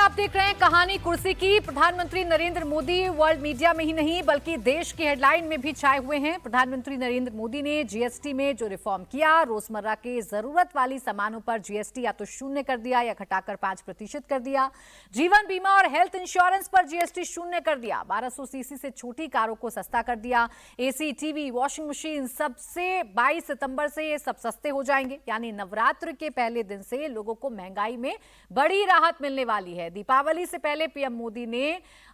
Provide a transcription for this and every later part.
आप देख रहे हैं कहानी कुर्सी की। प्रधानमंत्री नरेंद्र मोदी वर्ल्ड मीडिया में ही नहीं बल्कि देश की हेडलाइन में भी छाए हुए हैं। प्रधानमंत्री नरेंद्र मोदी ने जीएसटी में जो रिफॉर्म किया, रोजमर्रा के जरूरत वाली सामानों पर जीएसटी या तो शून्य कर दिया या घटाकर 5% कर दिया। जीवन बीमा और हेल्थ इंश्योरेंस पर जीएसटी शून्य कर दिया। 1200 सीसी से छोटी कारों को सस्ता कर दिया। एसी, टीवी, वॉशिंग मशीन सबसे 22 सितंबर से ये सब सस्ते हो जाएंगे। यानी नवरात्र के पहले दिन से लोगों को महंगाई में बड़ी राहत मिलने वाली है। दीपावली से पहले पीएम मोदी ने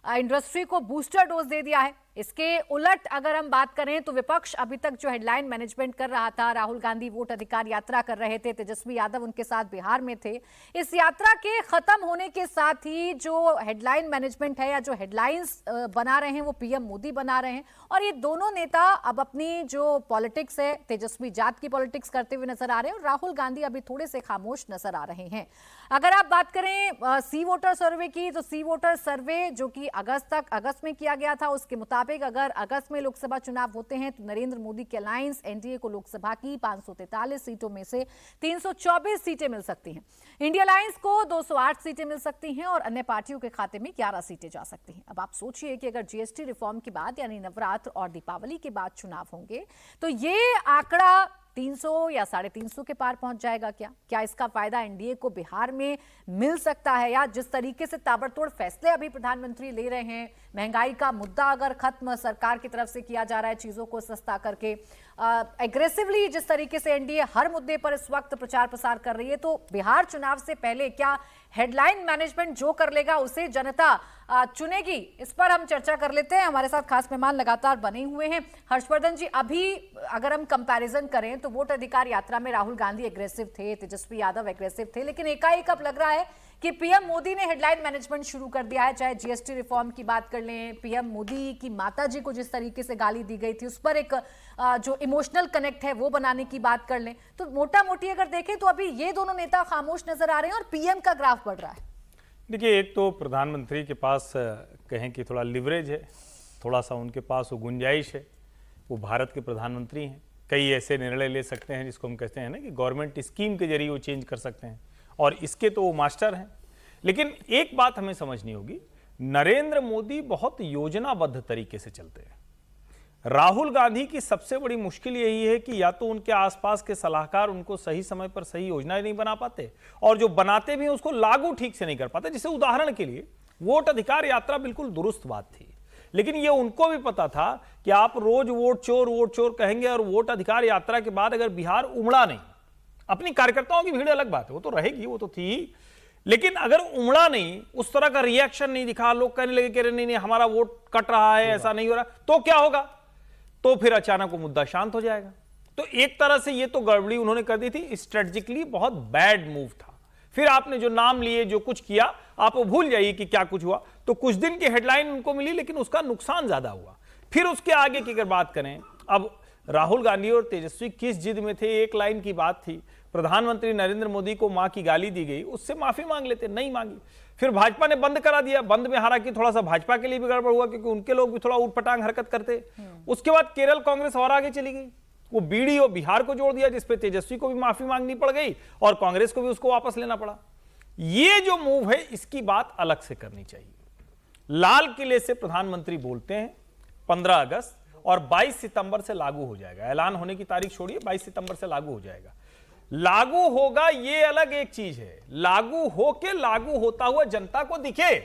इंडस्ट्री को बूस्टर डोज दे दिया है। इसके उलट अगर हम बात करें तो विपक्ष अभी तक जो हेडलाइन मैनेजमेंट कर रहा था, राहुल गांधी वोट अधिकार यात्रा कर रहे थे, तेजस्वी यादव उनके साथ बिहार में थे। इस यात्रा के खत्म होने के साथ ही जो हेडलाइन मैनेजमेंट है या जो हेडलाइंस बना रहे हैं वो पीएम मोदी बना रहे हैं। और ये दोनों नेता अब अपनी जो पॉलिटिक्स है, तेजस्वी जात की पॉलिटिक्स करते हुए नजर आ रहे हैं और राहुल गांधी अभी थोड़े से खामोश नजर आ रहे हैं। अगर आप बात करें सी वोटर सर्वे की, तो सी वोटर सर्वे जो कि अगस्त में किया गया था, उसके मुताबिक अगर अगस्त में लोकसभा चुनाव होते हैं तो नरेंद्र मोदी के अलायंस एनडीए को लोकसभा की 543 सीटों में से 324 सीटें मिल सकती हैं। इंडिया अलायंस को 208 सीटें मिल सकती हैं और अन्य पार्टियों के खाते में 11 सीटें जा सकती हैं। अब आप सोचिए कि अगर जीएसटी रिफॉर्म के बाद यानी नवरात्र और दीपावली के बाद चुनाव होंगे तो ये आंकड़ा 300 या 350 के पार पहुंच जाएगा। क्या इसका फायदा एनडीए को बिहार में मिल सकता है? या जिस तरीके से ताबड़तोड़ फैसले अभी प्रधानमंत्री ले रहे हैं, महंगाई का मुद्दा अगर खत्म सरकार की तरफ से किया जा रहा है, चीजों को सस्ता करके, एग्रेसिवली जिस तरीके से एनडीए हर मुद्दे पर इस वक्त प्रचार प्रसार कर रही है, तो बिहार चुनाव से पहले क्या हेडलाइन मैनेजमेंट जो कर लेगा उसे जनता चुनेगी? इस पर हम चर्चा कर लेते हैं। हमारे साथ खास मेहमान लगातार बने हुए हैं। हर्षवर्धन जी, अभी अगर हम कंपैरिजन करें तो वोट अधिकार यात्रा में राहुल गांधी एग्रेसिव थे, तेजस्वी यादव एग्रेसिव थे, लेकिन एकाएक अब लग रहा है कि पीएम मोदी ने हेडलाइन मैनेजमेंट शुरू कर दिया है। चाहे जीएसटी रिफॉर्म की बात कर लें, पीएम मोदी की माताजी को जिस तरीके से गाली दी गई थी उस पर एक जो इमोशनल कनेक्ट है वो बनाने की बात कर लें, तो मोटा मोटी अगर देखें तो अभी ये दोनों नेता खामोश नजर आ रहे हैं और पीएम का ग्राफ बढ़ रहा है। देखिए, एक तो प्रधानमंत्री के पास कहें कि थोड़ा लिवरेज है, थोड़ा सा उनके पास वो गुंजाइश है। वो भारत के प्रधानमंत्री हैं, कई ऐसे निर्णय ले सकते हैं जिसको हम कहते हैं ना कि गवर्नमेंट स्कीम के जरिए वो चेंज कर सकते हैं, और इसके तो वो मास्टर हैं। लेकिन एक बात हमें समझनी होगी, नरेंद्र मोदी बहुत योजनाबद्ध तरीके से चलते हैं। राहुल गांधी की सबसे बड़ी मुश्किल यही है कि या तो उनके आसपास के सलाहकार उनको सही समय पर सही योजनाएं नहीं बना पाते, और जो बनाते भी हैं उसको लागू ठीक से नहीं कर पाते। जैसे उदाहरण के लिए वोट अधिकार यात्रा बिल्कुल दुरुस्त बात थी, लेकिन ये उनको भी पता था कि आप रोज वोट चोर कहेंगे और वोट अधिकार यात्रा के बाद अगर बिहार उमड़ा नहीं, अपनी कार्यकर्ताओं की भीड़ अलग बात है, वो तो रहेगी, वो तो थी, लेकिन अगर उमड़ा नहीं, उस तरह का रिएक्शन नहीं दिखा, लोग कहने लगे कि नहीं हमारा वोट कट रहा है, ऐसा नहीं हो रहा, तो क्या होगा? तो फिर अचानक वो मुद्दा शांत हो जाएगा। तो एक तरह से ये तो गड़बड़ी उन्होंने कर दी थी, स्ट्रेटेजिकली बहुत बैड मूव था। फिर आपने जो नाम लिए, जो कुछ किया, आप वो भूल जाइए कि क्या कुछ हुआ। तो कुछ दिन की हेडलाइन उनको मिली, लेकिन उसका नुकसान ज्यादा हुआ। फिर उसके आगे की अगर बात करें, अब राहुल गांधी और तेजस्वी किस जिद में थे? एक लाइन की बात थी, प्रधानमंत्री नरेंद्र मोदी को मां की गाली दी गई, उससे माफी मांग लेते, नहीं मांगी। फिर भाजपा ने बंद करा दिया, बंद में हालांकि थोड़ा सा भाजपा के लिए भी गड़बड़ हुआ क्योंकि उनके लोग भी थोड़ा ऊटपटांग हरकत करते। उसके बाद केरल कांग्रेस और आगे चली गई, वो बीडी और बिहार को जोड़ दिया, जिसपे तेजस्वी को भी माफी मांगनी पड़ गई और कांग्रेस को भी उसको वापस लेना पड़ा। ये जो मूव है इसकी बात अलग से करनी चाहिए। लाल किले से प्रधानमंत्री बोलते हैं 15 अगस्त और 22 सितंबर से लागू हो जाएगा। ऐलान होने की तारीख छोड़िए, 22 सितंबर से लागू हो जाएगा। लागू होगा ये अलग एक चीज है, लागू होके लागू होता हुआ जनता को दिखे।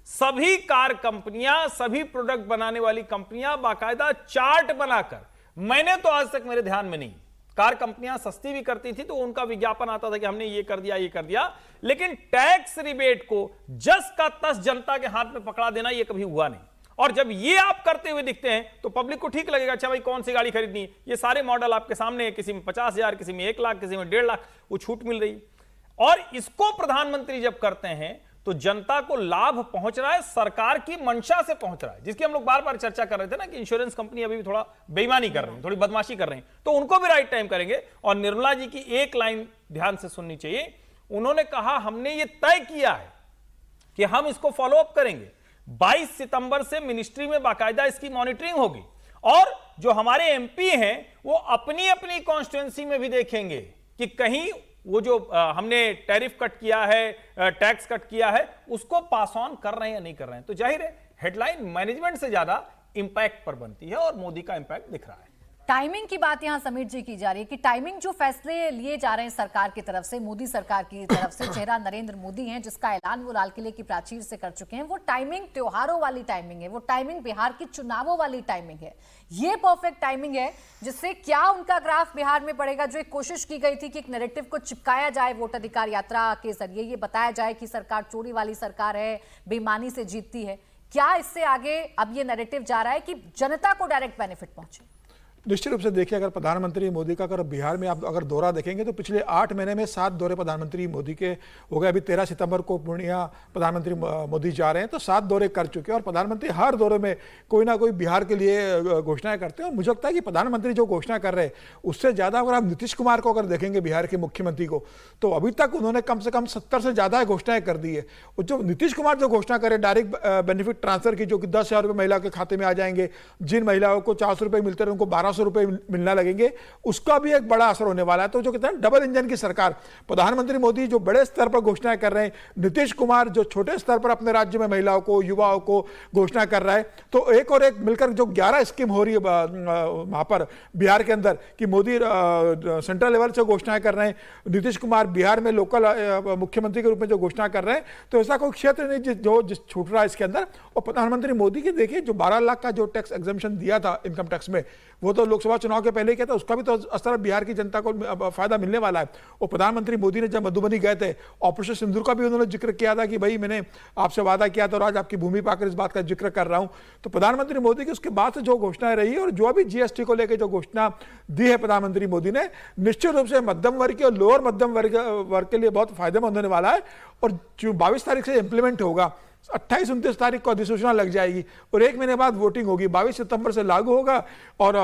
सभी कार कंपनियां, सभी प्रोडक्ट बनाने वाली कंपनियां बाकायदा चार्ट बनाकर, मैंने तो आज तक मेरे ध्यान में नहीं, कार कंपनियां सस्ती भी करती थी तो उनका विज्ञापन आता था कि हमने ये कर दिया, लेकिन टैक्स रिबेट को जस का तस जनता के हाथ में पकड़ा देना ये कभी हुआ नहीं। और जब ये आप करते हुए दिखते हैं तो पब्लिक को ठीक लगेगा, अच्छा भाई कौन सी गाड़ी खरीदनी है, ये सारे मॉडल आपके सामने है, किसी में 50,000, किसी में 1 लाख, किसी में 1.5 लाख, वो छूट मिल रही। और इसको प्रधानमंत्री जब करते हैं तो जनता को लाभ पहुंच रहा है, सरकार की मंशा से पहुंच रहा है, जिसकी हम लोग बार बार चर्चा कर रहे थे ना कि इंश्योरेंस कंपनी अभी भी थोड़ा बेईमानी कर रही है, थोड़ी बदमाशी कर रही है, तो उनको भी राइट टाइम करेंगे। और निर्मला जी की एक लाइन ध्यान से सुननी चाहिए, उन्होंने कहा हमने ये तय किया है कि हम इसको फॉलो अप करेंगे। 22 सितंबर से मिनिस्ट्री में बाकायदा इसकी मॉनिटरिंग होगी, और जो हमारे एमपी हैं वो अपनी अपनी कॉन्स्टिट्यूएंसी में भी देखेंगे कि कहीं वो जो हमने टैरिफ कट किया है, टैक्स कट किया है, उसको पास ऑन कर रहे हैं या नहीं कर रहे हैं। तो जाहिर है हेडलाइन मैनेजमेंट से ज्यादा इंपैक्ट पर बनती है और मोदी का इंपैक्ट दिख रहा है। टाइमिंग की बात यहां समीर जी की जा रही है कि टाइमिंग जो फैसले लिए जा रहे हैं सरकार की तरफ से, मोदी सरकार की तरफ से, चेहरा नरेंद्र मोदी हैं जिसका ऐलान वो लाल किले की प्राचीर से कर चुके हैं, वो टाइमिंग त्योहारों वाली टाइमिंग है, वो टाइमिंग बिहार की चुनावों वाली टाइमिंग है। ये परफेक्ट टाइमिंग है जिससे क्या उनका ग्राफ बिहार में बढ़ेगा। जो एक कोशिश की गई थी कि एक नैरेटिव को चिपकाया जाए वोट अधिकार यात्रा के जरिए, ये बताया जाए कि सरकार चोरी वाली सरकार है, बेईमानी से जीतती है, क्या इससे आगे अब ये नैरेटिव जा रहा है कि जनता को डायरेक्ट बेनिफिट पहुंचे? निश्चित रूप से देखिए, अगर प्रधानमंत्री मोदी का अगर बिहार में आप अगर दौरा देखेंगे तो पिछले 8 महीने में 7 दौरे प्रधानमंत्री मोदी के हो गए। अभी 13 सितंबर को पूर्णिया प्रधानमंत्री मोदी जा रहे हैं, तो 7 दौरे कर चुके हैं और प्रधानमंत्री हर दौरे में कोई ना कोई बिहार के लिए घोषणाएं करते हैं। और मुझे लगता है कि प्रधानमंत्री जो घोषणा कर रहे हैं उससे ज़्यादा अगर आप नीतीश कुमार को अगर देखेंगे बिहार के मुख्यमंत्री को, तो अभी तक उन्होंने कम से कम 70 से ज़्यादा घोषणाएं कर दी है। और जो नीतीश कुमार जो घोषणा करे डायरेक्ट बेनिफिट ट्रांसफर की, जो कि 10,000 रुपये महिला के खाते में आ जाएंगे, जिन महिलाओं को 400 रुपये मिलते रहे उनको 1200 रुपये मिलना लगेंगे, उसका भी एक बड़ा असर होने वाला है। तो जो कहते हैं डबल इंजन की सरकार, प्रधानमंत्री मोदी जो बड़े स्तर पर घोषणाएं कर रहे हैं, नीतीश कुमार जो छोटे स्तर पर अपने राज्य में महिलाओं को, युवाओं को घोषणा कर रहा है, तो एक और एक मिलकर जो 11 स्कीम हो रही है वहां पर बिहार के अंदर कि मोदी सेंट्रल लेवल से घोषणाएं कर रहे हैं, नीतीश कुमार बिहार में लोकल मुख्यमंत्री के रूप में जो घोषणा कर रहे हैं, तो ऐसा कोई क्षेत्र नहीं जो छूट रहा है इसके अंदर। और प्रधानमंत्री मोदी की देखिए जो 12 लाख का जो टैक्स एग्जम्पशन दिया था इनकम टैक्स में, वो तो लोकसभा चुनाव के पहले क्या था, उसका भी तो असर बिहार की जनता को फायदा मिलने वाला है। और प्रधानमंत्री मोदी ने जब मधुबनी गए थे, ऑपरेशन सिंदूर का भी उन्होंने जिक्र किया था कि भाई मैंने आपसे वादा किया था और आज आपकी भूमि पाकर इस बात का जिक्र कर रहा हूं। तो प्रधानमंत्री मोदी की उसके बाद से जो घोषणाएं रही और जो अभी जीएसटी को लेकर जो घोषणा दी है प्रधानमंत्री मोदी ने, निश्चित रूप से मध्यम वर्ग और लोअर मध्यम वर्ग के लिए बहुत फायदेमंद होने वाला है। और जो 22 तारीख से इंप्लीमेंट होगा, 28-29 तारीख को अधिसूचना लग जाएगी और 1 महीने बाद वोटिंग होगी, 22 सितंबर से लागू होगा और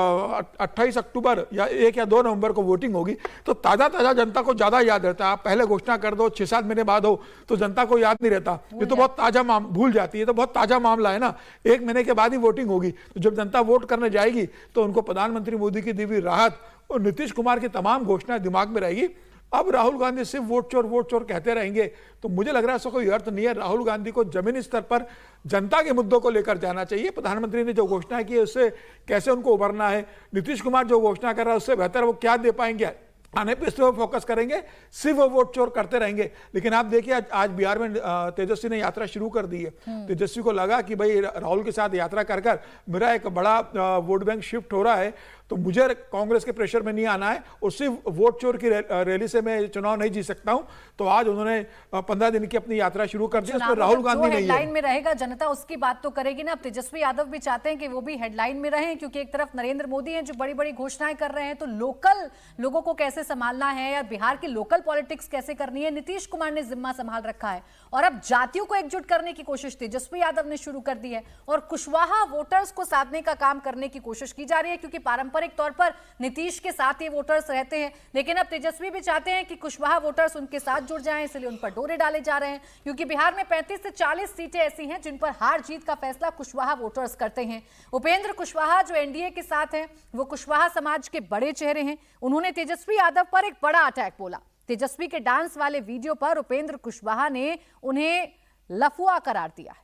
28 अक्टूबर या 1 या 2 नवंबर को वोटिंग होगी। तो ताज़ा जनता को ज़्यादा याद रहता है। आप पहले घोषणा कर दो 6-7 महीने बाद हो तो जनता को याद नहीं रहता, ये तो बहुत ताज़ा भूल जाती है, तो बहुत ताज़ा मामला है ना। 1 महीने के बाद ही वोटिंग होगी, तो जब जनता वोट करने जाएगी तो उनको प्रधानमंत्री मोदी की दी हुई राहत और नीतीश कुमार की तमाम घोषणाएं दिमाग में रहेगी। अब राहुल गांधी सिर्फ वोट चोर कहते रहेंगे तो मुझे लग रहा है ऐसा कोई अर्थ नहीं है। राहुल गांधी को जमीनी स्तर पर जनता के मुद्दों को लेकर जाना चाहिए। प्रधानमंत्री ने जो घोषणा की है उससे कैसे उनको उभरना है, नीतीश कुमार जो घोषणा कर रहा है उससे बेहतर वो क्या दे पाएंगे, आने पे इस पर फोकस करेंगे। सिर्फ वो वोट चोर करते रहेंगे। लेकिन आप देखिए आज बिहार में तेजस्वी ने यात्रा शुरू कर दी है। तेजस्वी को लगा कि भाई राहुल के साथ यात्रा कर मेरा एक बड़ा वोट बैंक शिफ्ट हो रहा है, तो मुझे कांग्रेस के प्रेशर में नहीं आना है और सिर्फ वोट चोर की रैली से मैं चुनाव नहीं जीत सकता हूं। तो आज उन्होंने 15 दिन की अपनी यात्रा शुरू कर दी। उसमें राहुल गांधी नहीं है। हेडलाइन में रहेगा जनता उसकी बात तो करेगी ना। अब तेजस्वी यादव भी चाहते हैं कि वो भी हेडलाइन में रहें, क्योंकि एक तरफ नरेंद्र मोदी हैं जो बड़ी बड़ी घोषणाएं कर रहे हैं, तो लोकल लोगों को कैसे संभालना है या बिहार की लोकल पॉलिटिक्स कैसे करनी है, नीतीश कुमार ने जिम्मा संभाल रखा है। और अब जातियों को एकजुट करने की कोशिश तेजस्वी यादव ने शुरू कर दी है और कुशवाहा वोटर्स को साधने का काम करने की कोशिश की जा रही है, क्योंकि पारंपरिक तौर पर नीतीश के साथ ये वोटर्स रहते हैं। लेकिन अब तेजस्वी भी चाहते हैं कि कुशवाहा वोटर्स उनके साथ जुड़ जाएं, इसलिए उन पर डोरे डाले जा रहे हैं। क्योंकि बिहार में 35 से 40 सीटें ऐसी हैं जिन पर हार जीत का फैसला कुशवाहा वोटर्स करते हैं। उपेंद्र कुशवाहा जो एनडीए के साथ हैं, वो कुशवाहा समाज के बड़े चेहरे हैं। उन्होंने तेजस्वी यादव पर एक बड़ा अटैक बोला। तेजस्वी के डांस वाले वीडियो पर उपेंद्र कुशवाहा ने उन्हें लफुआ करार दिया है।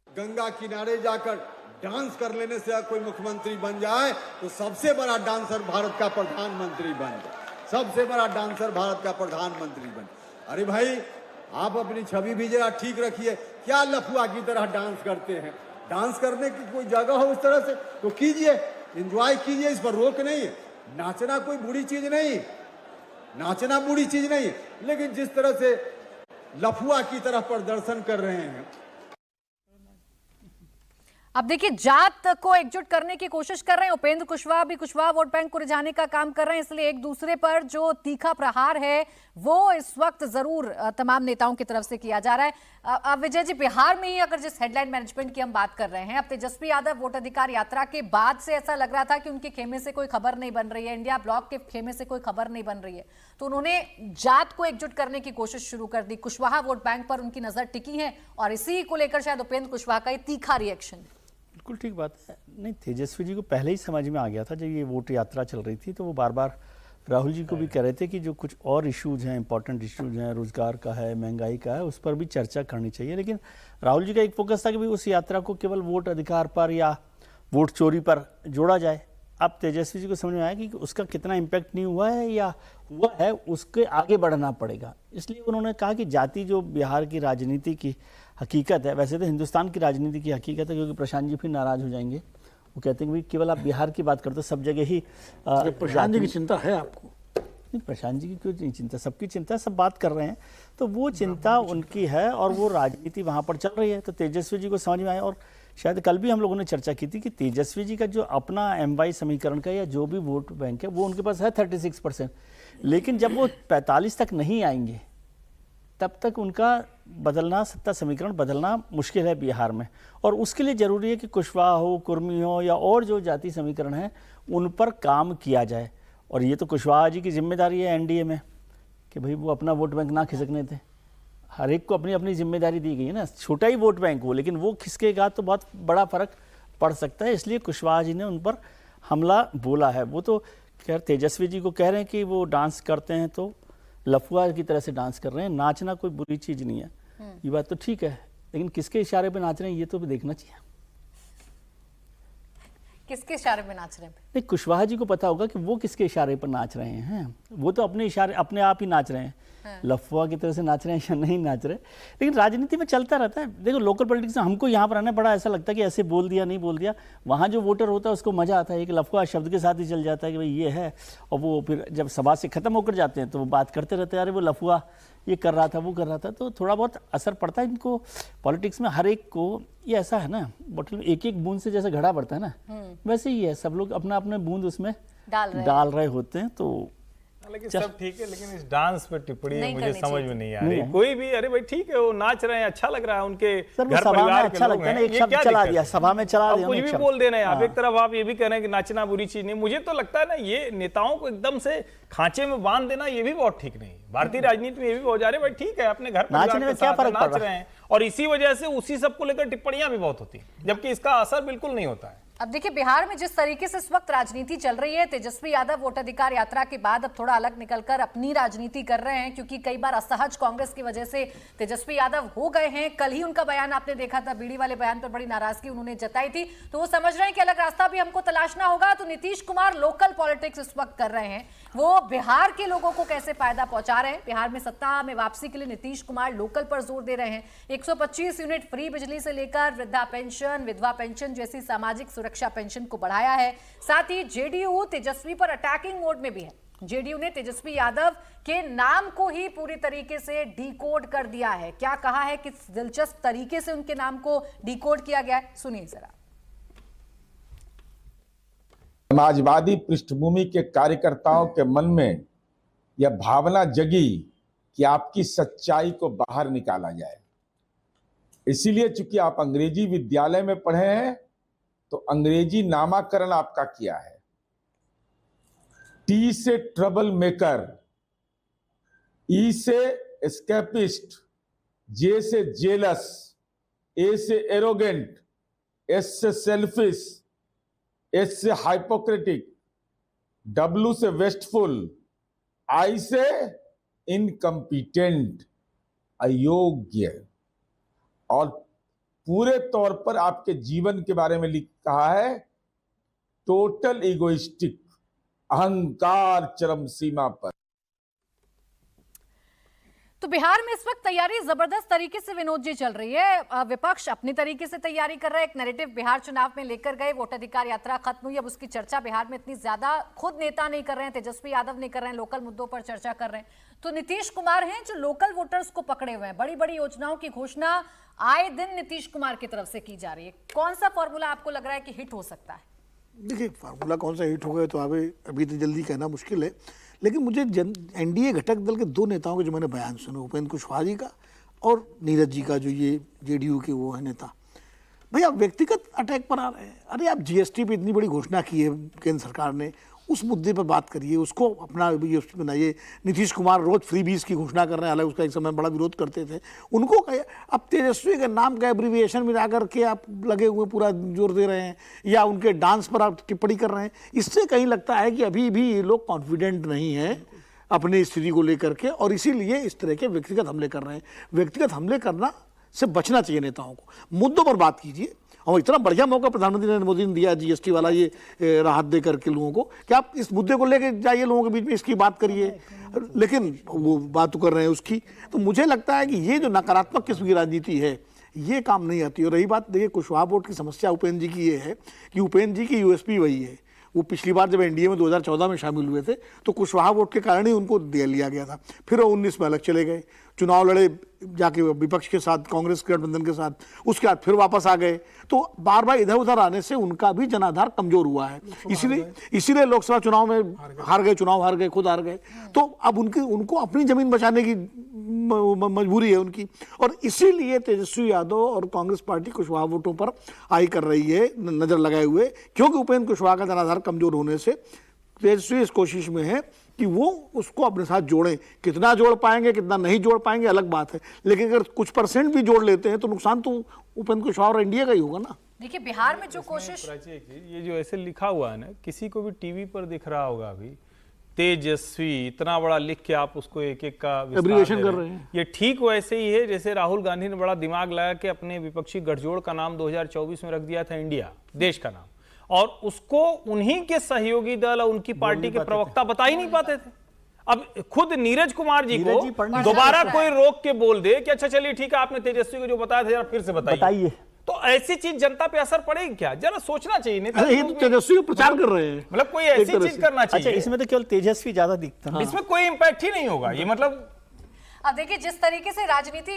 गंगा किनारे जाकर डांस कर लेने से कोई मुख्यमंत्री बन जाए तो सबसे बड़ा डांसर भारत का प्रधानमंत्री बन जाए, सबसे बड़ा डांसर भारत का प्रधानमंत्री बन। अरे भाई आप अपनी छवि भी जरा ठीक रखिए। क्या लफुआ की तरह डांस करते हैं? डांस करने की कोई जगह हो इस तरह से तो कीजिए, एंजॉय कीजिए, इस पर रोक नहीं है। नाचना कोई बुरी चीज नहीं, नाचना बुरी चीज नहीं, लेकिन जिस तरह से लफुआ की तरह प्रदर्शन कर रहे हैं। अब देखिए जात को एकजुट करने की कोशिश कर रहे हैं उपेंद्र कुशवाहा भी, कुशवाहा वोट बैंक को रिझाने का काम कर रहे हैं, इसलिए एक दूसरे पर जो तीखा प्रहार है वो इस वक्त जरूर तमाम नेताओं की तरफ से किया जा रहा है। अब विजय जी, बिहार में ही अगर जिस हेडलाइन मैनेजमेंट की हम बात कर रहे हैं, अब तेजस्वी यादव वोट अधिकार यात्रा के बाद से ऐसा लग रहा था कि उनके खेमे से कोई खबर नहीं बन रही है, इंडिया ब्लॉक के खेमे से कोई खबर नहीं बन रही है, तो उन्होंने जात को एकजुट करने की कोशिश शुरू कर दी। कुशवाहा वोट बैंक पर उनकी नजर टिकी है और इसी को लेकर शायद उपेंद्र कुशवाहा का ये तीखा रिएक्शन। बिल्कुल ठीक बात है। नहीं, तेजस्वी जी को पहले ही समझ में आ गया था जब ये वोट यात्रा चल रही थी, तो वो बार बार राहुल जी को भी कह रहे थे कि जो कुछ और इश्यूज हैं, इंपॉर्टेंट इश्यूज हैं, रोजगार का है, महंगाई का है, उस पर भी चर्चा करनी चाहिए। लेकिन राहुल जी का एक फोकस था कि भाई उस यात्रा को केवल वोट अधिकार पर या वोट चोरी पर जोड़ा जाए। अब तेजस्वी जी को समझ में आया कि उसका कितना इम्पैक्ट नहीं हुआ है या हुआ है, उसके आगे बढ़ना पड़ेगा। इसलिए उन्होंने कहा कि जाति जो बिहार की राजनीति की हकीकत है, वैसे तो हिंदुस्तान की राजनीति की हकीकत है, क्योंकि प्रशांत जी फिर नाराज हो जाएंगे। वो कहते हैं कि केवल आप बिहार की बात करते हो, सब जगह ही प्रशांत जी की चिंता है आपको? नहीं, प्रशांत जी की क्यों नहीं चिंता, सबकी चिंता, सब बात कर रहे हैं। तो वो चिंता उनकी है और वो राजनीति वहाँ पर चल रही है। तो तेजस्वी जी को समझ में आया, और शायद कल भी हम लोगों ने चर्चा की थी कि तेजस्वी जी का जो अपना MY समीकरण का या जो भी वोट बैंक है वो उनके पास है 36%, लेकिन जब वो 45 तक नहीं आएंगे तब तक उनका बदलना, सत्ता समीकरण बदलना मुश्किल है बिहार में। और उसके लिए ज़रूरी है कि कुशवाहा हो, कुर्मी हो या और जो जाति समीकरण हैं उन पर काम किया जाए। और ये तो कुशवाहा जी की जिम्मेदारी है NDA में कि भाई वो अपना वोट बैंक ना खिसकने थे। हर एक को अपनी अपनी जिम्मेदारी दी गई है ना, छोटा ही वोट बैंक हो लेकिन वो खिसकेगा तो बहुत बड़ा फर्क पड़ सकता है। इसलिए कुशवाहा जी ने उन पर हमला बोला है। वो तो खैर तेजस्वी जी को कह रहे हैं कि वो डांस करते हैं तो लफुआ की तरह से डांस कर रहे हैं, नाचना कोई बुरी चीज़ नहीं है, ये बात तो ठीक है, लेकिन किसके इशारे पे नाच रहे हैं ये तो भी देखना चाहिए। किसके इशारे पे नाच रहे हैं? नहीं, कुशवाहा जी को पता होगा कि वो किसके इशारे पर नाच रहे हैं। वो तो अपने इशारे अपने आप ही नाच रहे हैं, लफुआ की तरह से नाच रहे हैं या नहीं नाच रहे। लेकिन राजनीति में चलता रहता है। देखो, लोकल पॉलिटिक्स में हमको यहाँ पर आना बड़ा ऐसा लगता है कि ऐसे बोल दिया, नहीं बोल दिया। वहाँ जो वोटर होता है उसको मजा आता है, एक लफुआ शब्द के साथ ही चल जाता है कि भाई ये है, और वो फिर जब सभा से खत्म होकर जाते हैं तो वो बात करते रहते हैं, अरे वो लफुआ ये कर रहा था, वो कर रहा था। तो थोड़ा बहुत असर पड़ता है इनको पॉलिटिक्स में। हर एक को ये ऐसा है ना, बोतल में एक एक बूंद से जैसे घड़ा बढ़ता है ना, वैसे ही है, सब लोग अपना अपना बूंद उसमें डाल रहे होते हैं। तो लेकिन सब ठीक है, लेकिन इस डांस पे टिप्पणी नहीं मुझे करनी समझ चाहिए। में नहीं आ रही। कोई भी, अरे भाई ठीक है, वो नाच रहे हैं, अच्छा लग रहा है, उनके सर वो घर सभा में परिवार के अच्छा लोग लगता है ना, हैं, एक ये शब्द क्या चला दिक्कत दिया, है? सभा में चला अब दिया कुछ एक भी शब्द। बोल देना है आप। हाँ। एक तरफ आप ये भी कह रहे हैं कि नाचना बुरी चीज नहीं। मुझे तो लगता है ना, ये नेताओं को एकदम से खांचे में बांध देना ये भी बहुत ठीक नहीं। भारतीय राजनीति में ये भी बहुत जा रहे हैं, भाई ठीक है, अपने घर परिवार नाचने में के क्या साथ फर्क पड़ नाच रहा रहे हैं, और इसी वजह से उसी सबको लेकर टिप्पणियां भी बहुत होती हैं, जबकि इसका असर बिल्कुल नहीं होता है। अब देखिए, बिहार में जिस तरीके से इस वक्त राजनीति चल रही है, तेजस्वी यादव वोटाधिकार यात्रा के बाद अब थोड़ा अलग निकलकर अपनी राजनीति कर रहे हैं, क्योंकि कई बार असहज कांग्रेस की वजह से तेजस्वी यादव हो गए हैं। कल ही उनका बयान आपने देखा था, बीड़ी वाले बयान पर बड़ी नाराजगी उन्होंने जताई थी। तो वो समझ रहे हैं कि अलग रास्ता भी हमको तलाशना होगा। तो नीतीश कुमार लोकल पॉलिटिक्स इस वक्त कर रहे हैं, वो बिहार के लोगों को कैसे फायदा पहुंचा रहे हैं। बिहार में सत्ता में वापसी के लिए नीतीश कुमार लोकल पर जोर दे रहे हैं। 125 यूनिट फ्री बिजली से लेकर वृद्धा पेंशन, विधवा पेंशन जैसी सामाजिक सुरक्षा पेंशन को बढ़ाया है। साथ ही जेडीयू तेजस्वी पर अटैकिंग मोड में भी है। जेडीयू ने तेजस्वी यादव के नाम को ही पूरी तरीके से डिकोड कर दिया है। क्या कहा है, किस दिलचस्प तरीके से उनके नाम को डिकोड किया गया है, सुनिए जरा। समाजवादी पृष्ठभूमि के कार्यकर्ताओं के मन में यह भावना जगी कि आपकी सच्चाई को बाहर निकाला जाए। इसीलिए चूंकि आप अंग्रेजी विद्यालय में पढ़े हैं तो अंग्रेजी नामाकरण आपका किया है। टी से ट्रबल मेकर, ई से एस्केपिस्ट, जे से जेलस, ए से एरोगेंट, एस से सेल्फिश, एस से हाइपोक्रेटिक, डब्ल्यू से वेस्टफुल, आई से इनकम्पिटेंट, अयोग्य, और पूरे तौर पर आपके जीवन के बारे में कहा है टोटल इगोइस्टिक, अहंकार चरम सीमा पर। तो बिहार में इस वक्त तैयारी जबरदस्त तरीके से विनोद जी चल रही है। विपक्ष अपनी तरीके से तैयारी कर रहा है, एक नैरेटिव बिहार चुनाव में लेकर गए। वोटाधिकार यात्रा खत्म हुई, अब उसकी चर्चा बिहार में इतनी ज्यादा खुद नेता नहीं कर रहे हैं, तेजस्वी यादव नहीं कर रहे हैं, लोकल मुद्दों पर चर्चा कर रहे हैं। तो नीतीश कुमार हैं जो लोकल वोटर्स को पकड़े हुए हैं। बड़ी बड़ी योजनाओं की घोषणा आए दिन नीतीश कुमार की तरफ से की जा रही है। कौन सा फॉर्मूला आपको लग रहा है कि हिट हो सकता है? देखिए, फार्मूला कौन सा हिट हो गया तो अभी तो जल्दी कहना मुश्किल है, लेकिन मुझे एनडीए घटक दल के दो नेताओं के जो मैंने बयान सुने, उपेंद्र कुशवाहा जी का और नीरज जी का, जो ये जेडीयू के वो है नेता, भैया व्यक्तिगत अटैक पर आ रहे हैं। अरे आप जीएसटी पे इतनी बड़ी घोषणा की है केंद्र सरकार ने, उस मुद्दे पर बात करिए, उसको अपना यूएसपी बनाइए। नीतीश कुमार रोज फ्रीबीज की घोषणा कर रहे हैं, हालांकि उसका एक समय बड़ा विरोध करते थे। उनको अब तेजस्वी के नाम का एब्रीविएशन मिला करके आप लगे हुए पूरा जोर दे रहे हैं, या उनके डांस पर आप टिप्पणी कर रहे हैं। इससे कहीं लगता है कि अभी भी ये लोग कॉन्फिडेंट नहीं है अपनी स्थिति को लेकर के, और इसीलिए इस तरह के व्यक्तिगत हमले कर रहे हैं। व्यक्तिगत हमले करना से बचना चाहिए नेताओं को, मुद्दों पर बात कीजिए। और इतना बढ़िया मौका प्रधानमंत्री नरेंद्र मोदी ने दिया जीएसटी वाला ये राहत दे करके लोगों को, कि आप इस मुद्दे को लेकर जाइए, लोगों के बीच में इसकी बात करिए, लेकिन वो बात कर रहे हैं उसकी। तो मुझे लगता है कि ये जो नकारात्मक किस्म की राजनीति है ये काम नहीं आती। और रही बात देखिए कुशवाहा वोट की समस्या उपेंद्र जी की ये है कि उपेंद्र जी की यूएसपी वही है। वो पिछली बार जब एनडीए में 2014 में शामिल हुए थे तो कुशवाहा वोट के कारण ही उनको दे लिया गया था। फिर वो 19 में अलग चले गए, चुनाव लड़े जाके विपक्ष के साथ, कांग्रेस के गठबंधन के साथ, उसके बाद फिर वापस आ गए। तो बार बार इधर उधर आने से उनका भी जनाधार कमजोर हुआ है। इसीलिए लोकसभा चुनाव में हार गए, खुद हार गए। तो अब उनको अपनी जमीन बचाने की मजबूरी है उनकी, और इसीलिए तेजस्वी यादव और कांग्रेस पार्टी कुशवाहा वोटों पर आई कर रही है नजर लगाए हुए, क्योंकि उपेंद्र कुशवाहा का जनाधार कमजोर होने से तेजस्वी इस कोशिश में है कि वो उसको अपने साथ जोड़ें। कितना जोड़ पाएंगे कितना नहीं जोड़ पाएंगे अलग बात है, लेकिन अगर कुछ परसेंट भी जोड़ लेते हैं तो नुकसान तो उपेंद्र कुशवाहा और एनडीए का ही होगा ना। देखिए बिहार में जो कोशिश, ये जो ऐसे लिखा हुआ है ना, किसी को भी टीवी पर दिख रहा होगा अभी तेजस्वी इतना बड़ा लिख के आप उसको एक एक का एब्रीविएशन कर रहे हैं। ये ठीक वैसे ही है जैसे राहुल गांधी ने बड़ा दिमाग लगा के अपने विपक्षी गठजोड़ का नाम 2024 में रख दिया था इंडिया, देश का नाम, और उसको उन्हीं के सहयोगी दल और उनकी पार्टी के प्रवक्ता बता ही नहीं पाते थे। अब खुद नीरज कुमार जी को दोबारा कोई रोक के बोल दे कि अच्छा चलिए ठीक है, आपने तेजस्वी को जो बताया था जरा फिर से बताइए, तो ऐसी चीज जनता पे असर पड़ेगी क्या? जरा सोचना चाहिए। नहीं तो तेजस्वी प्रचार कर रहे हैं, मतलब कोई ऐसी चीज करना चाहिए। अच्छा, इसमें तो केवल तेजस्वी ज्यादा दिखता है, इसमें कोई इंपैक्ट ही नहीं होगा। ये मतलब अब देखिए जिस तरीके से राजनीति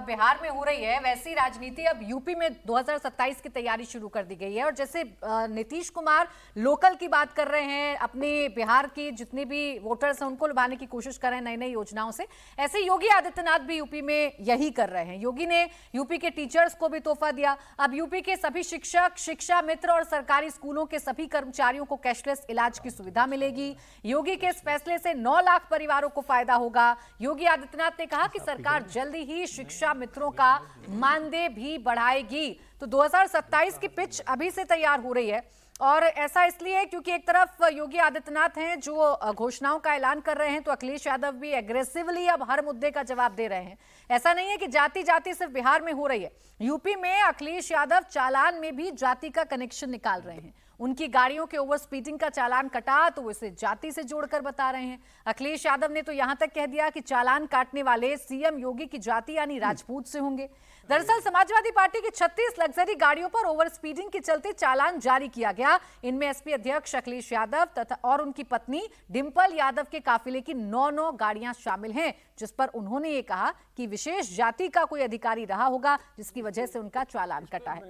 बिहार में हो रही है वैसी राजनीति अब यूपी में 2027 की तैयारी शुरू कर दी गई है। और जैसे नीतीश कुमार लोकल की बात कर रहे हैं, अपने बिहार की जितने भी वोटर्स हैं उनको लुभाने की कोशिश कर रहे हैं नई नई योजनाओं से, ऐसे योगी आदित्यनाथ भी यूपी में यही कर रहे हैं। योगी ने यूपी के टीचर्स को भी तोहफा दिया। अब यूपी के सभी शिक्षक, शिक्षा मित्र और सरकारी स्कूलों के सभी कर्मचारियों को कैशलेस इलाज की सुविधा मिलेगी। योगी के इस फैसले से 9 लाख परिवारों को फायदा होगा। योगी आदित्यनाथ ने कहा कि सरकार जल्दी ही शिक्षा मित्रों का मानदेय भी बढ़ाएगी। तो 2027 की पिच अभी से तैयार हो रही है, और ऐसा इसलिए क्योंकि एक तरफ योगी आदित्यनाथ हैं जो घोषणाओं का ऐलान कर रहे हैं, तो अखिलेश यादव भी एग्रेसिवली अब हर मुद्दे का जवाब दे रहे हैं। ऐसा नहीं है कि जाति जाति सिर्फ बिहार में हो रही है, यूपी में अखिलेश यादव चालान में भी जाति का कनेक्शन निकाल रहे हैं। उनकी गाड़ियों के ओवर स्पीडिंग का चालान कटा तो वो इसे जाति से जोड़कर बता रहे हैं। अखिलेश यादव ने तो यहां तक कह दिया कि चालान काटने वाले सीएम योगी की जाति यानी राजपूत से होंगे। दरअसल समाजवादी पार्टी की 36 लग्जरी गाड़ियों पर ओवर स्पीडिंग के चलते चालान जारी किया गया। इनमें एसपी अध्यक्ष अखिलेश यादव तथा और उनकी पत्नी डिंपल यादव के काफिले की 9 गाड़ियां शामिल हैं, जिस पर उन्होंने ये कहा कि विशेष जाति का कोई अधिकारी रहा होगा जिसकी वजह से उनका चालान कटा है।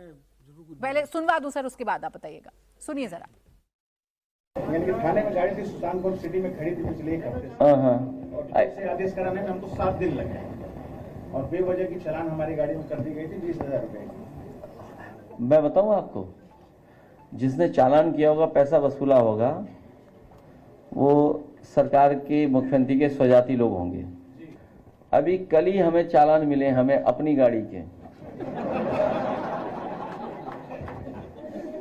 पहले सुनवा दूं सर, उसके बाद आप बताइएगा, सुनिए जरा। यानी कि थाने में गाड़ी थी, सुल्तानपुर सिटी में खड़ी थी पिछले एक हफ्ते से, और जैसे आदेश कराने में हमको 7 दिन लगे, और बेवजह की चालान हमारी गाड़ी में कर दी गई थी 20,000 रुपए की। मैं बताऊं आपको, जिसने चालान किया होगा, पैसा वसूला होगा, वो सरकार के मुख्यमंत्री के स्वजाति लोग होंगे। अभी कल ही हमें चालान मिले, हमें अपनी गाड़ी के।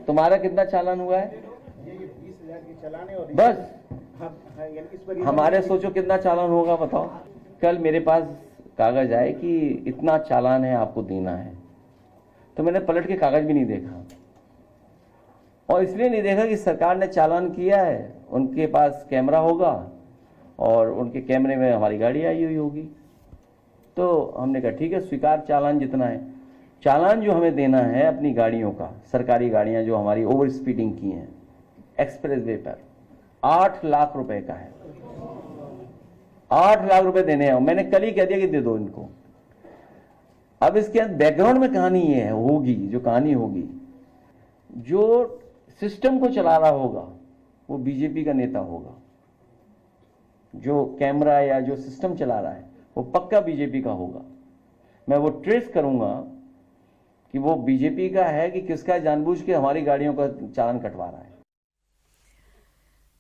तुम्हारा कितना चालान हुआ है? ये 20,000 की चालान है, और बस हमारे सोचो कितना चालान होगा बताओ। कल मेरे पास कागज आए कि इतना चालान है आपको देना है, तो मैंने पलट के कागज भी नहीं देखा, और इसलिए नहीं देखा कि सरकार ने चालान किया है, उनके पास कैमरा होगा और उनके कैमरे में हमारी गाड़ी आई हुई होगी। तो हमने कहा ठीक है, स्वीकार चालान जितना है। चालान जो हमें देना है अपनी गाड़ियों का, सरकारी गाड़ियां जो हमारी ओवर स्पीडिंग की हैं एक्सप्रेस वे पर, 8 लाख रुपए का है। 8 लाख रुपए देने हैं। मैंने कल ही कह दिया कि दे दो इनको। अब इसके बैकग्राउंड में कहानी ये है होगी, जो कहानी होगी, जो सिस्टम को चला रहा होगा वो बीजेपी का नेता होगा, जो कैमरा या जो सिस्टम चला रहा है वो पक्का बीजेपी का होगा। मैं वो ट्रेस करूंगा कि वो बीजेपी का है कि किसका जानबूझ के हमारी गाड़ियों का चालान कटवा रहा है।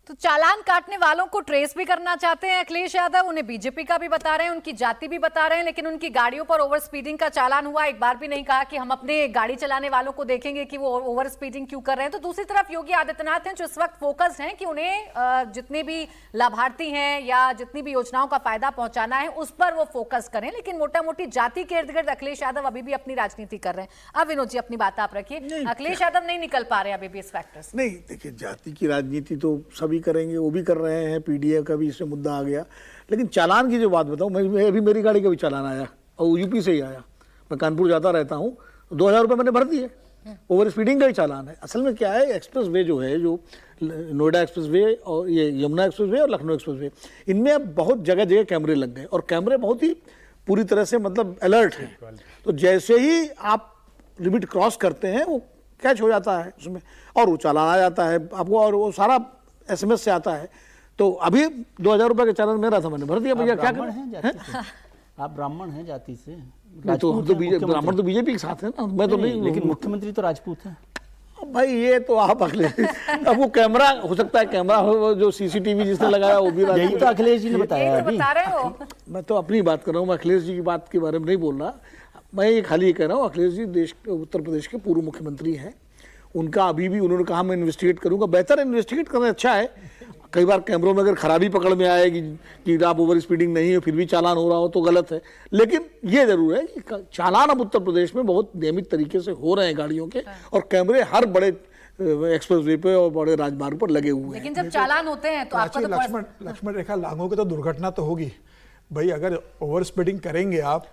तो चालान काटने वालों को ट्रेस भी करना चाहते हैं अखिलेश यादव, उन्हें बीजेपी का भी बता रहे हैं, उनकी जाति भी बता रहे हैं, लेकिन उनकी गाड़ियों पर ओवर स्पीडिंग का चालान हुआ, एक बार भी नहीं कहा कि हम अपने गाड़ी चलाने वालों को देखेंगे कि वो ओवर स्पीडिंग क्यों कर रहे हैं। तो दूसरी तरफ योगी आदित्यनाथ हैं जो इस वक्त फोकस्ड हैं कि उन्हें जितने भी लाभार्थी हैं या जितनी भी योजनाओं का फायदा पहुंचाना है उस पर वो फोकस करें, लेकिन मोटा मोटी जाति के इर्द गिर्द अखिलेश यादव अभी भी अपनी राजनीति कर रहे हैं। अब विनोद जी अपनी बात आप रखिए, अखिलेश यादव नहीं निकल पा रहे अभी भी इस फैक्टर से। नहीं, देखिए जाति की राजनीति तो सभी करेंगे, वो भी कर रहे हैं, पीडीए का भी इससे मुद्दा आ गया। लेकिन चालान की जो बात बताऊं, मैं अभी मेरी गाड़ी का भी चालान आया और यूपी से ही आया, मैं कानपुर जाता रहता हूँ, 2000 रुपये मैंने भर दिए, ओवर स्पीडिंग का ही चालान है। असल में क्या है, एक्सप्रेस वे जो है, जो नोएडा एक्सप्रेस वे और ये यमुना एक्सप्रेस वे और लखनऊ एक्सप्रेस वे, इनमें अब बहुत जगह जगह कैमरे लग गए और कैमरे बहुत ही पूरी तरह से मतलब अलर्ट हैं। तो जैसे ही आप लिमिट क्रॉस करते हैं वो कैच हो जाता है उसमें और वो चालान आ जाता है आपको, और वो सारा SMS से आता है। तो अभी 2000 रुपये का चालान मेरा था, मैंने भर दिया। भैया क्या करें, आप ब्राह्मण हैं जाति से? तो हम तो ब्राह्मण तो बीजेपी के साथ है ना, मैं तो नहीं। लेकिन मुख्यमंत्री तो राजपूत हैं। भाई ये तो आप अगले अब वो कैमरा हो सकता है, कैमरा हो जो CCTV जिसने लगाया वो भी यही तो अखिलेश जी ने बताया अभी। बता रहे हो मैं तो अपनी बात कर रहा हूँ, मैं अखिलेश जी की बात के बारे में नहीं बोल रहा। मैं ये खाली ये कह रहा हूँ, अखिलेश जी उत्तर प्रदेश के पूर्व मुख्यमंत्री हैं, उनका अभी भी उन्होंने कहा मैं इन्वेस्टिगेट करूंगा। बेहतर इन्वेस्टिगेट करना अच्छा है। कई बार कैमरों में अगर खराबी पकड़ में आएगी कि आप ओवर स्पीडिंग नहीं है फिर भी चालान हो रहा हो तो गलत है। लेकिन ये जरूर है कि चालान अब उत्तर प्रदेश में बहुत नियमित तरीके से हो रहे हैं गाड़ियों के, और कैमरे हर बड़े एक्सप्रेस वे पे और बड़े राजमार्ग पर लगे हुए हैं। लेकिन जब चालान होते हैं तो आपका तो लक्ष्मण रेखा लागोगे तो दुर्घटना तो होगी भाई। अगर ओवर स्पीडिंग करेंगे आप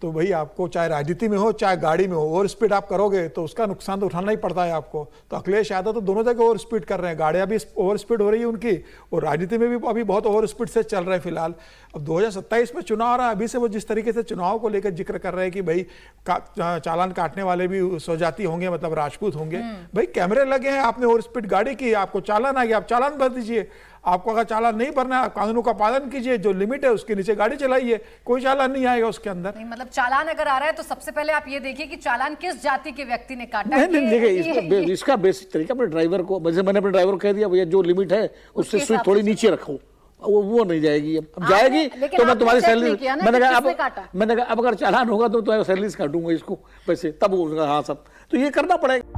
तो भाई आपको चाहे राजनीति में हो चाहे गाड़ी में हो, ओवर स्पीड आप करोगे तो उसका नुकसान तो उठाना ही पड़ता है आपको। तो अखिलेश यादव तो दोनों जगह ओवर स्पीड कर रहे हैं, गाड़ियां भी ओवर स्पीड हो रही है उनकी, और राजनीति में भी अभी बहुत ओवर स्पीड से चल रहे हैं फिलहाल। अब 2027 में चुनाव आ रहा है, अभी से वो जिस तरीके से चुनाव को लेकर जिक्र कर रहे हैं कि भाई चालान काटने वाले भी स्वजाति होंगे, मतलब राजपूत होंगे। भाई कैमरे लगे हैं, आपने ओवर स्पीड गाड़ी की, आपको चालान आ गया, आप चालान भर दीजिए। आपको अगर चालान नहीं भरना है, कानूनों का पालन कीजिए, जो लिमिट है उसके नीचे गाड़ी चलाइए, कोई चालान नहीं आएगा उसके अंदर। नहीं, मतलब चालान अगर आ रहा है तो सबसे पहले आप ये देखिए कि चालान किस जाति के व्यक्ति ने काटा। नहीं देखिए, इसका बेसिक तरीका अपने ड्राइवर को, जैसे मैंने अपने ड्राइवर को कह दिया भैया जो लिमिट है उससे स्विच थोड़ी नीचे रखो, वो नहीं जाएगी। अब जाएगी तो मैं तुम्हारी सैलरी, मैंने कहा अब अगर चालान होगा तो तुम्हारी सैलरी काटूंगा इसको पैसे, तब उसका हाँ सब तो ये करना पड़ेगा।